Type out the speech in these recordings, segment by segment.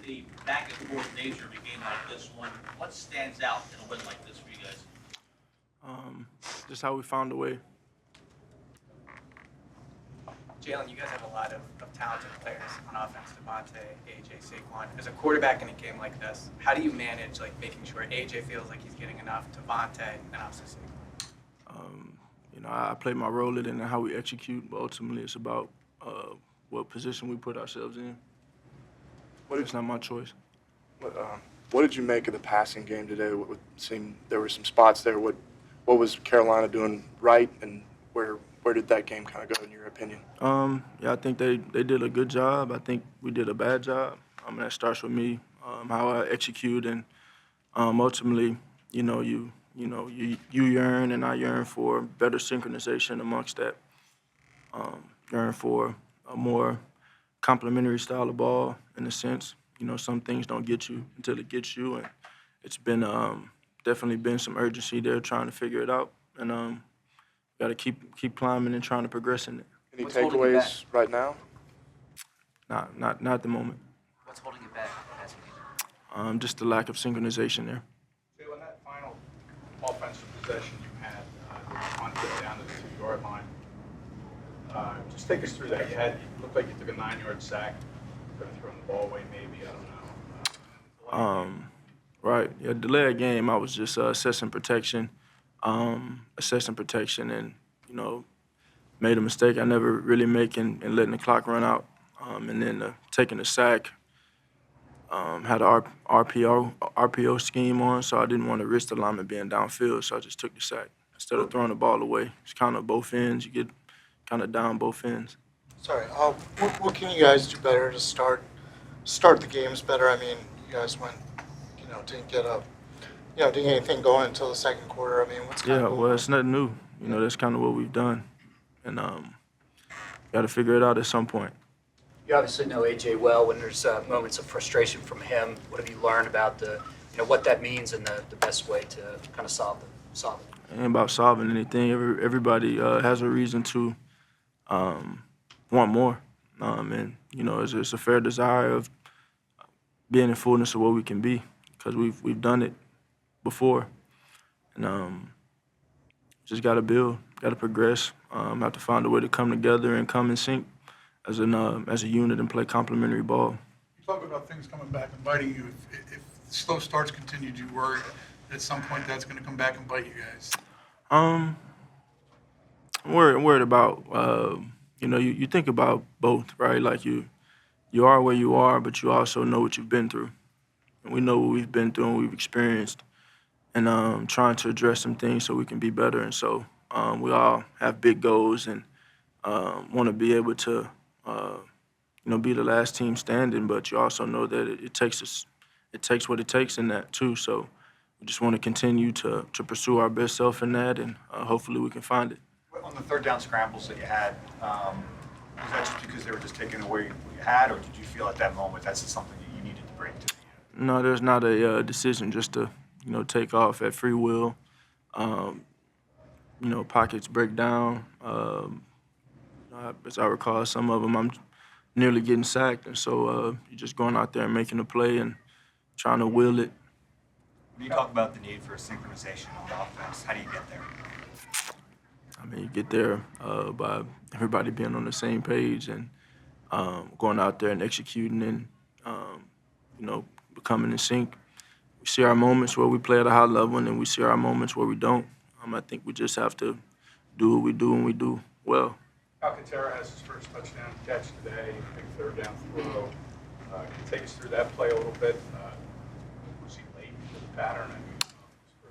the back and forth nature of a game like this one, what stands out in a win like this for you guys? Just how we found a way. Jalen, you guys have a lot of talented players on offense, Devontae, AJ, Saquon. As a quarterback in a game like this, how do you manage making sure AJ feels like he's getting enough, Devontae, and also Saquon? I play my role in it and how we execute, but ultimately it's about what position we put ourselves in. It's not my choice. What did you make of the passing game today? It seemed there were some spots there. What was Carolina doing right, and where did that game kind of go in your opinion? I think they did a good job. I think we did a bad job. That starts with me, how I execute, and ultimately, you yearn and I yearn for better synchronization amongst that. Yearn for a more complementary style of ball in a sense. Some things don't get you until it gets you, and it's been definitely been some urgency there trying to figure it out, and got to keep climbing and trying to progress in it. Any What's holding you takeaways right now? Not at the moment. What's holding you back? Passing game? Just the lack of synchronization there. Jalen, that final offensive possession you had, the punt down to the 2-yard line. Just take us through that. It looked like you took a 9-yard sack. Could have thrown the ball away, maybe. I don't know. Right. Yeah, delay of game. I was just assessing protection, and made a mistake I never really make in letting the clock run out, and then taking a sack. Had an RPO scheme on, so I didn't want to risk the lineman being downfield, so I just took the sack instead of throwing the ball away. It's kind of both ends. You get kind of down both ends. Sorry, what can you guys do better to start the games better? I mean, you guys didn't get anything going until the second quarter. I mean, what's kind of going Well, on? it's nothing new. That's kind of what we've done, and got to figure it out at some point. You obviously know AJ well. When there's moments of frustration from him, what have you learned about what that means and the best way to kind of solve it? It ain't about solving anything. Everybody has a reason to want more, and it's a fair desire of being in fullness of what we can be, because we've done it before, and just got to build, got to progress, have to find a way to come together and come in sync as a unit and play complementary ball. You talk about things coming back and biting you. If slow starts continue, do you worry that at some point that's going to come back and bite you guys? I'm worried about, you think about both, right? Like you are where you are, but you also know what you've been through. And we know what we've been through and we've experienced, and trying to address some things so we can be better. And so we all have big goals and want to be able to, be the last team standing, but you also know that it takes what it takes in that too. So we just want to continue to pursue our best self in that, and hopefully we can find it. On the third down scrambles that you had, was that just because they were just taking away what you had, or did you feel at that moment that's something that you needed to bring to the unit? No, there's not a decision just to, take off at free will. Pockets break down. As I recall, some of them I'm nearly getting sacked, and so you're just going out there and making a play and trying to will it. When you talk about the need for synchronization on the offense, how do you get there? You get there by everybody being on the same page and going out there and executing and, becoming in sync. We see our moments where we play at a high level, and then we see our moments where we don't. I think we just have to do what we do and we do well. Alcantara has his first touchdown catch today, big third down throw. Can you take us through that play a little bit? Was he late into the pattern?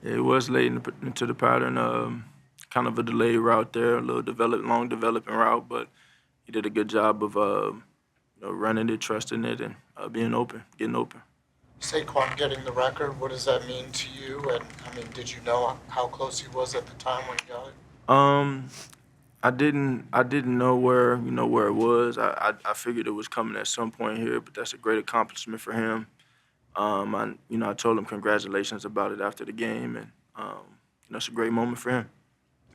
Yeah, it was late into the pattern. Kind of a delayed route there, a little long developing route, but he did a good job of running it, trusting it, and getting open. Saquon getting the record, what does that mean to you? And did you know how close he was at the time when he got it? I didn't know where it was. I figured it was coming at some point here, but that's a great accomplishment for him. I told him congratulations about it after the game, and it's a great moment for him.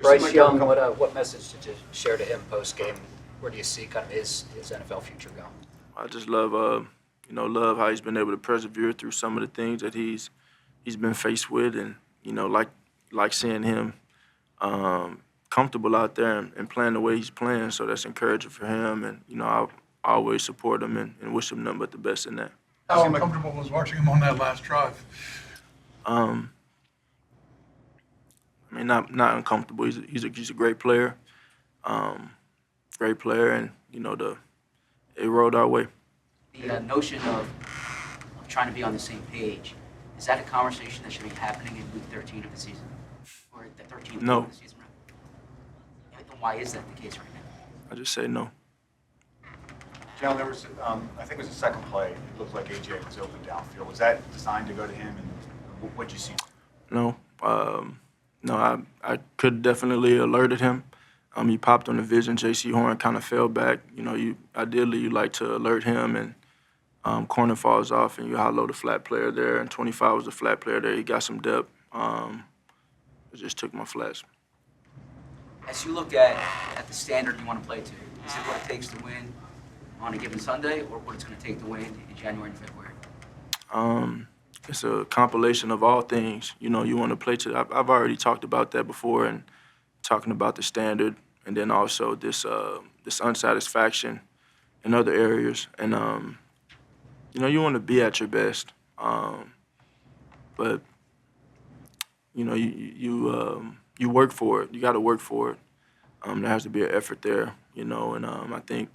Bryce Young, what message did you share to him post game? Where do you see kind of his NFL future going? I just love love how he's been able to persevere through some of the things that he's been faced with, and like seeing him comfortable out there and playing the way he's playing. So that's encouraging for him, and I always support him and wish him nothing but the best in that. How uncomfortable was watching him on that last drive? I mean, not uncomfortable. He's a great player, and it rolled our way. The notion of trying to be on the same page, is that a conversation that should be happening in week 13 of the season? Or the 13th No. of the season? Right? And why is that the case right now? I just say no. Jalen, there was, I think it was the second play, it looked like AJ was open downfield. Was that designed to go to him, and what'd you see? No. I could definitely alerted him. He popped on the vision. J.C. Horn kind of fell back. Ideally you like to alert him, and corner falls off, and you hollow the flat player there, and 25 was the flat player there. He got some depth. It just took my flats. As you look at the standard you want to play to, is it what it takes to win on a given Sunday, or what it's going to take to win in January and February? It's a compilation of all things. You want to play to. I've already talked about that before, and talking about the standard, and then also this unsatisfaction in other areas. And you want to be at your best, but you work for it. You got to work for it. There has to be an effort there, and I think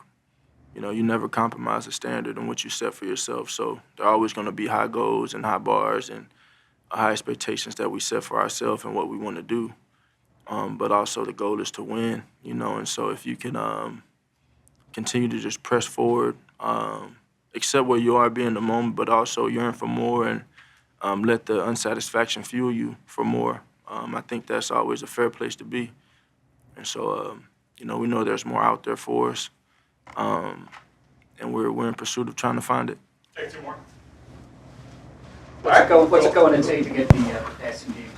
you never compromise the standard and what you set for yourself. So there are always going to be high goals and high bars and high expectations that we set for ourselves and what we want to do. But also the goal is to win, and so if you can continue to just press forward, accept where you are, be in the moment, but also yearn for more, and let the unsatisfaction fuel you for more. I think that's always a fair place to be. And so, we know there's more out there for us, and we're in pursuit of trying to find it. Take two more. What's it going to take to get the passing game?